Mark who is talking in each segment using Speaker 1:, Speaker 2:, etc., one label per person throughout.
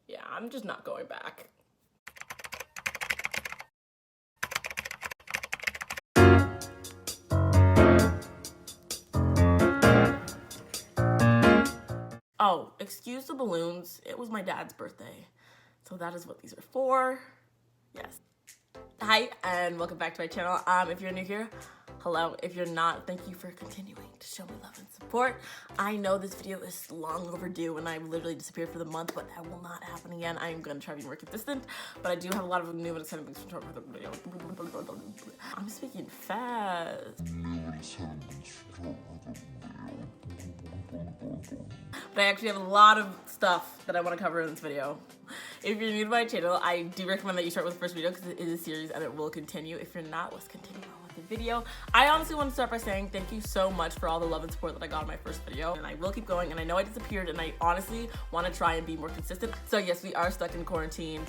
Speaker 1: Yeah, I'm just not going back. Oh, excuse the balloons. It was my dad's birthday. So that is what these are for. Yes. Hi, and welcome back to my channel. If you're new here, hello. If you're not, thank you for continuing to show me love and support. I know this video is long overdue and I literally disappeared for the month, but that will not happen again. I am going to try to be more consistent, but I do have a lot of new and exciting things to talk about the video. I'm speaking fast. But I actually have a lot of stuff that I want to cover in this video. If you're new to my channel, I do recommend that you start with the first video because it is a series and it will continue. If you're not, let's continue on with the video. I honestly want to start by saying thank you so much for all the love and support that I got in my first video. And I will keep going, and I know I disappeared, and I honestly want to try and be more consistent. So yes, we are stuck in quarantine.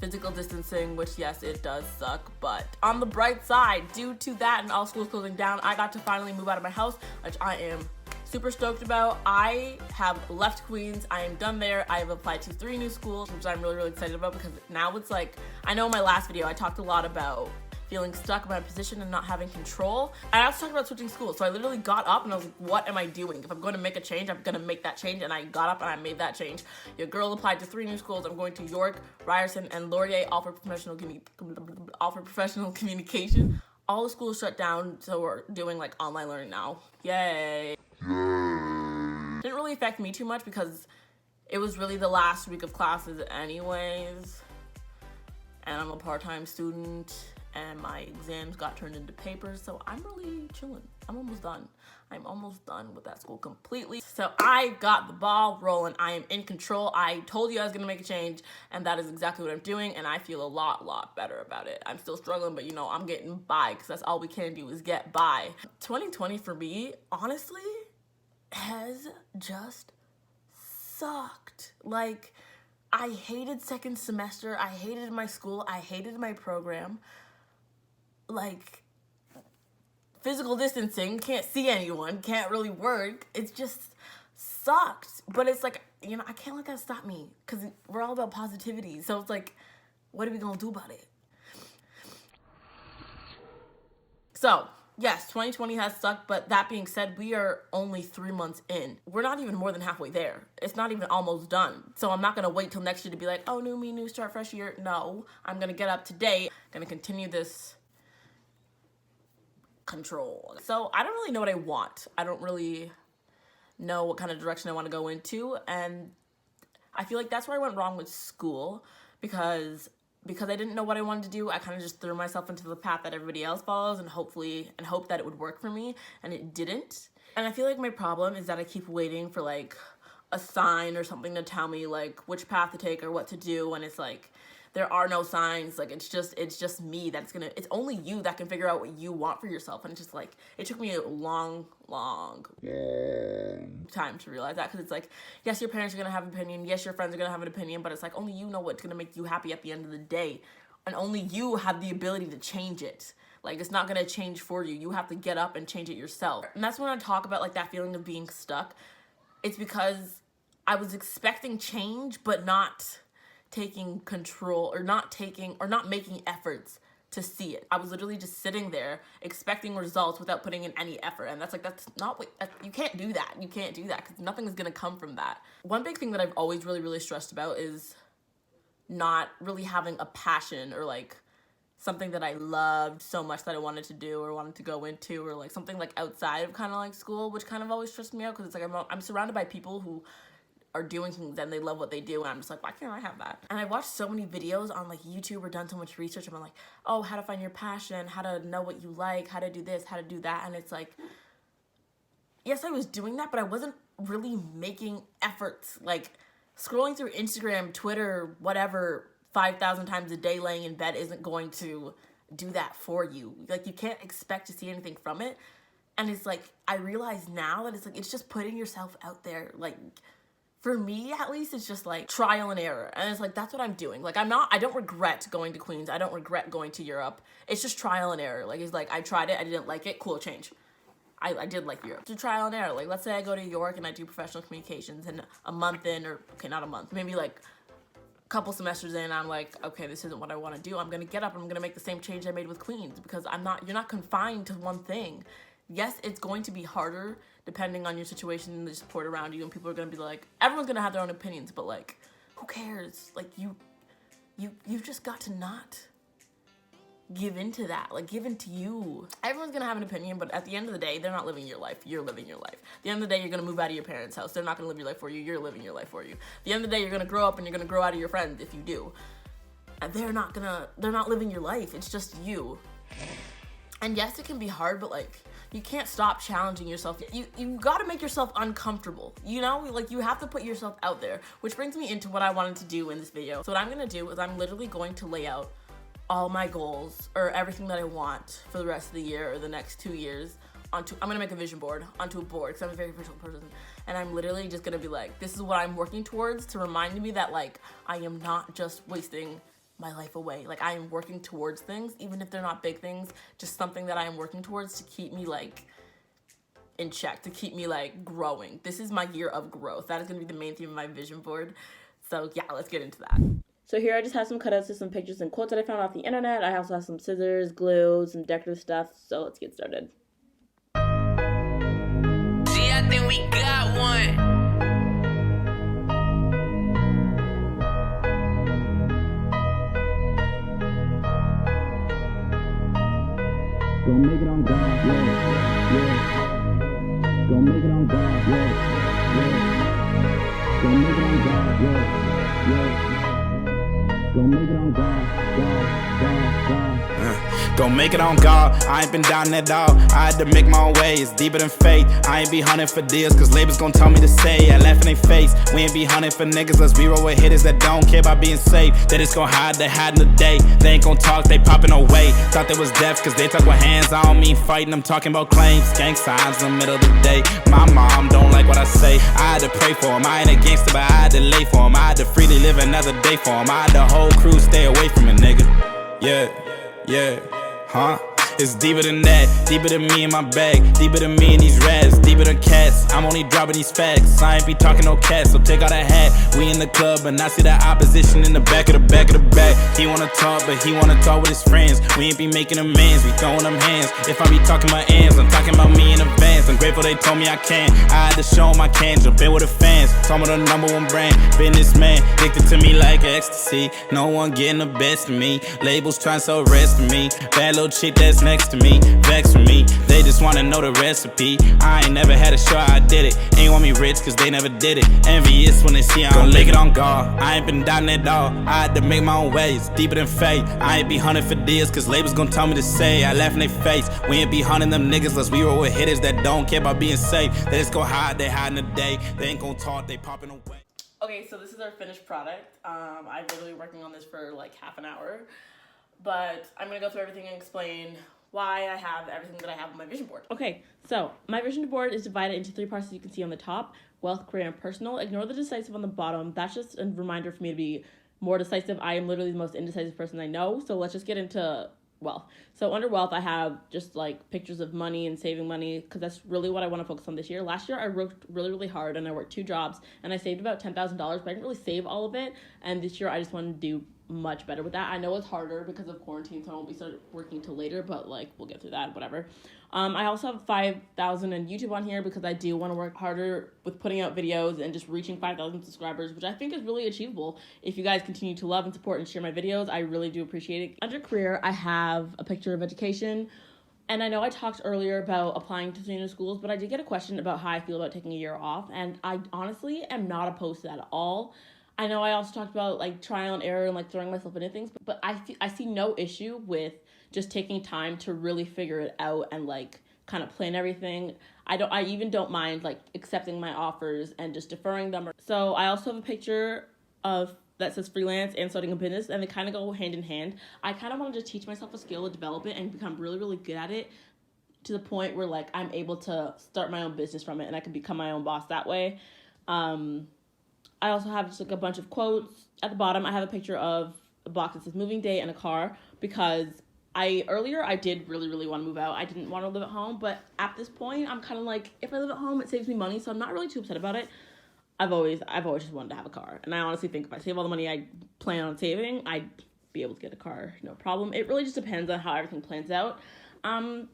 Speaker 1: Physical distancing, which yes, it does suck, but on the bright side, due to that and all schools closing down, I got to finally move out of my house, which I am super stoked about. I have left Queens. I am done there. I have applied to 3 new schools, which I'm really excited about because now it's like, I know in my last video I talked a lot about feeling stuck in my position and not having control. I also talked about switching schools. So I literally got up and I was like, what am I doing? If I'm going to make a change, I'm going to make that change. And I got up and I made that change. Your girl applied to 3 new schools. I'm going to York, Ryerson, and Laurier, all for professional communication. All the schools shut down, so we're doing like online learning now. Yay. Didn't really affect me too much because it was really the last week of classes anyways. And I'm a part-time student and my exams got turned into papers, so I'm really chilling. I'm almost done. I'm almost done with that school completely. So I got the ball rolling. I am in control. I told you I was gonna make a change, and that is exactly what I'm doing, and I feel a lot better about it. I'm still struggling, but you know, I'm getting by because that's all we can do is get by. 2020 for me, honestly, has just sucked. Like, I hated second semester. I hated my school. I hated my program. Like, physical distancing, can't see anyone, can't really work. It just sucked. But it's like, you know, I can't let that stop me because we're all about positivity. So it's like, what are we gonna do about it? So, yes, 2020 has sucked, but that being said, we are only 3 months in. We're not even more than halfway there. It's not even almost done. So I'm not gonna wait till next year to be like, oh, new me, new start, fresh year. No, I'm gonna get up today, gonna continue this control. So I don't really know what I want. I don't really know what kind of direction I want to go into, and I feel like that's where I went wrong with school because I didn't know what I wanted to do. I kind of just threw myself into the path that everybody else follows and hope that it would work for me, and it didn't. And I feel like my problem is that I keep waiting for like a sign or something to tell me like which path to take or what to do, and it's like there are no signs. Like it's just me that's gonna, it's only you that can figure out what you want for yourself. And it's just like, it took me a long time to realize that, because it's like, yes, your parents are gonna have an opinion, yes, your friends are gonna have an opinion, but it's like only you know what's gonna make you happy at the end of the day, and only you have the ability to change it. Like, it's not gonna change for you. You have to get up and change it yourself. And that's when I talk about like that feeling of being stuck. It's because I was expecting change but not taking control, or not making efforts to see it. I was literally just sitting there expecting results without putting in any effort, and that's not what, you can't do that. You can't do that because nothing is gonna come from that. One big thing that I've always really stressed about is not really having a passion or like something that I loved so much that I wanted to do or wanted to go into, or like something like outside of kind of like school, which kind of always stressed me out because it's like I'm surrounded by people who are doing things and they love what they do, and I'm just like, why can't I have that? And I watched so many videos on like YouTube or done so much research, and I'm like, oh, how to find your passion, how to know what you like, how to do this, how to do that. And it's like, yes, I was doing that, but I wasn't really making efforts. Like, scrolling through Instagram, Twitter, whatever, 5,000 times a day laying in bed isn't going to do that for you. Like, you can't expect to see anything from it. And it's like, I realize now that it's like, it's just putting yourself out there. Like, for me, at least, it's just like trial and error. And it's like, that's what I'm doing. Like, I don't regret going to Queens. I don't regret going to Europe. It's just trial and error. Like, it's like, I tried it, I didn't like it, cool, change. I did like Europe. To trial and error. Like, let's say I go to York and I do professional communications, and a month in, or, okay, not a month, maybe like couple semesters in, I'm like, okay, this isn't what I want to do. I'm going to get up and I'm going to make the same change I made with Queens, because you're not confined to one thing. Yes, it's going to be harder depending on your situation and the support around you, and people are going to be like, everyone's going to have their own opinions, but like, who cares? Like, you've just got to not give into that. Like, give into you. Everyone's gonna have an opinion, but at the end of the day, they're not living your life. You're living your life. At the end of the day, you're gonna move out of your parents' house. They're not gonna live your life for you. You're living your life for you. At the end of the day, you're gonna grow up and you're gonna grow out of your friends if you do. And they're not living your life. It's just you. And yes, it can be hard, but like, you can't stop challenging yourself. You gotta make yourself uncomfortable, you know? Like, you have to put yourself out there, which brings me into what I wanted to do in this video. So what I'm gonna do is I'm literally going to lay out all my goals, or everything that I want for the rest of the year or the next 2 years I'm gonna make a vision board onto a board, because I'm a very visual person, and I'm literally just gonna be like, this is what I'm working towards, to remind me that like, I am not just wasting my life away. Like, I am working towards things, even if they're not big things, just something that I am working towards to keep me like in check, to keep me like growing. This is my year of growth. That is gonna be the main theme of my vision board. So yeah, let's get into that. So here I just have some cutouts of some pictures and quotes that I found off the internet. I also have some scissors, glue, some decorative stuff. So let's get started.
Speaker 2: Gee, I think we got one.
Speaker 3: Gonna make it on God, yeah, yeah. Gonna make it on God, yeah, yeah. Gonna make it on God, yeah, yeah. Gonna make it on God, God, God, God.
Speaker 4: Gon' make it on God, I ain't been down at all. I had to make my own way, it's deeper than faith. I ain't be hunting for deals, cause labels gon' tell me to say. I laugh in they face, we ain't be hunting for niggas. Let's be roll with hitters that don't care about being safe. They just gon' hide, they hide in the day. They ain't gon' talk, they popping away. Thought they was deaf, cause they talk with hands. I don't mean fighting, I'm talking about claims. Gang signs in the middle of the day. My mom don't like what I say. I had to pray for him, I ain't a gangster, but I had to lay for him. I had to freely live another day for him. I had the whole crew stay away from a nigga. Yeah, yeah. Huh? It's deeper than that, deeper than me in my bag, deeper than me in these rats, deeper than cats. I'm only dropping these facts, I ain't be talking no cats, so take out a hat. We in the club, and I see that opposition in the back of the back of the back. He wanna talk, but he wanna talk with his friends. We ain't be making amends, we throwing them hands. If I be talking my ends, I'm talking about me in advance. I'm grateful they told me I can. I had to show them I can, jump in with the fans. Told me the #1 brand, businessman, addicted to me like ecstasy. No one getting the best of me. Labels trying so rest of me. Bad little chick that's next to me, vex with me. They just wanna know the recipe. I ain't never had a show, I did it. Ain't want me rich, cause they never did it. Envious when they see I don't lick it on God. I ain't been down at all. I had to make my own ways, deeper than fate. I ain't be hunting for deals, cause labels gon' tell me to say. I laugh in they face. We ain't be hunting them niggas, let's we roll with hitters that don't care about being safe. They just go hide, they hide in the day. They ain't gon' talk, they popping away.
Speaker 1: Okay, so this is our finished product. I'm literally working on this for like half an hour, but I'm gonna go through everything and explain why I have everything that I have on my vision board. Okay, so my vision board is divided into 3 parts, as you can see on the top: wealth, career, and personal. Ignore the decisive on the bottom. That's just a reminder for me to be more decisive. I am literally the most indecisive person I know, so let's just get into wealth. So under wealth, I have just like pictures of money and saving money, because that's really what I want to focus on this year. Last year I worked really hard and I worked 2 jobs and I saved about $10,000, but I didn't really save all of it. And this year I just want to do much better with that. I know it's harder because of quarantine, so I won't be started working till later, but like we'll get through that, whatever. I also have 5,000 in YouTube on here because I do want to work harder with putting out videos and just reaching 5,000 subscribers, which I think is really achievable. If you guys continue to love and support and share my videos, I really do appreciate it. Under career, I have a picture of education. And I know I talked earlier about applying to senior schools, but I did get a question about how I feel about taking a year off, and I honestly am not opposed to that at all. I know I also talked about like trial and error and like throwing myself into things, but I see no issue with just taking time to really figure it out and like kind of plan everything. I even don't mind like accepting my offers and just deferring them. So I also have a picture of that says freelance and starting a business, and they kind of go hand in hand. I kind of want to just teach myself a skill to develop it and become really good at it, to the point where like I'm able to start my own business from it and I can become my own boss that way. I also have just like a bunch of quotes. At the bottom, I have a picture of a box that says moving day and a car, because earlier I did really want to move out. I didn't want to live at home, but at this point I'm kind of like, if I live at home, it saves me money, so I'm not really too upset about it. I've always just wanted to have a car. And I honestly think if I save all the money I plan on saving, I'd be able to get a car, no problem. It really just depends on how everything plans out.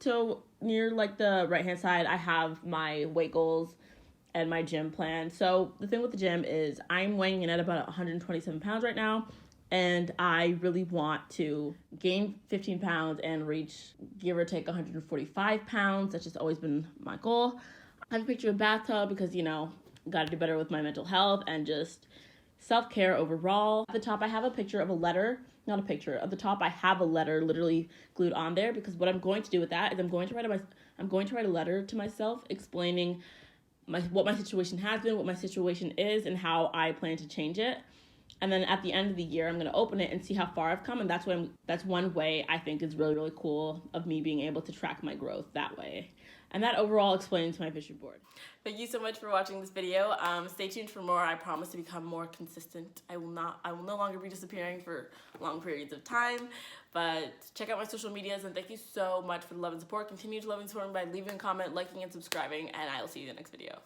Speaker 1: So near like the right hand side, I have my weight goals and my gym plan. So the thing with the gym is I'm weighing in at about 127 pounds right now, and I really want to gain 15 pounds and reach, give or take, 145 pounds. That's just always been my goal. I have a picture of a bathtub because, you know, got to do better with my mental health and just self-care overall. At the top, I have a picture of a letter. Not a picture. At the top, I have a letter literally glued on there, because what I'm going to do with that is I'm going to write a letter to myself explaining what my situation has been, what my situation is, and how I plan to change it. And then at the end of the year, I'm going to open it and see how far I've come. And that's one way I think is really, really cool of me being able to track my growth that way. And that overall explains my vision board. Thank you so much for watching this video. Stay tuned for more. I promise to become more consistent. I will no longer be disappearing for long periods of time. But check out my social medias, and thank you so much for the love and support. Continue to love and support me by leaving a comment, liking, and subscribing, and I will see you in the next video.